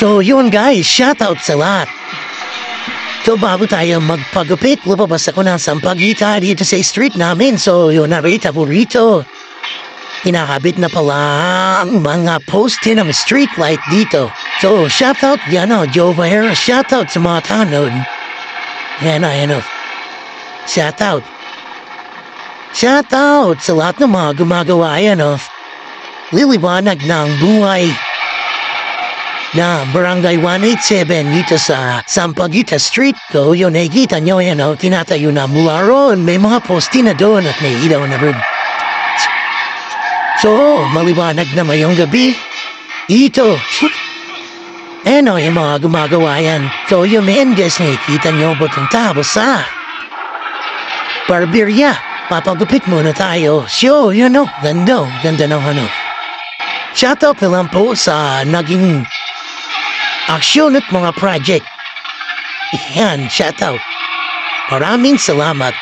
So yun guys, shoutout sa lahat. So bago tayo magpagupit, lumabas ako ng sampagita dito sa street namin. So yun, narita po rito. Hinakabit na pala ang mga poste ng street light dito. So shoutout yan o, Joe Bahera, shoutout sa mga tanod. Yan o. Shoutout. Shoutout sa lahat ng mga gumagawa yan o. Liliwanag ng buhay na Barangay 187 dito sa Sampaguita Street. So yun, nakikita nyo yan o, tinatayo na mula roon. May mga poste na doon at may ilaw na rin. So, maliwanag na mayong gabi. Ito. Ano yung mga gumagawa yan. So yun, guys, nakikita nyo pupunta ako sa barberya. Papagupit muna tayo. So, yun o, ganda ng ano. Shoutout na lang po sa naging aksyon at mga project. Yan, shoutout. Maraming salamat.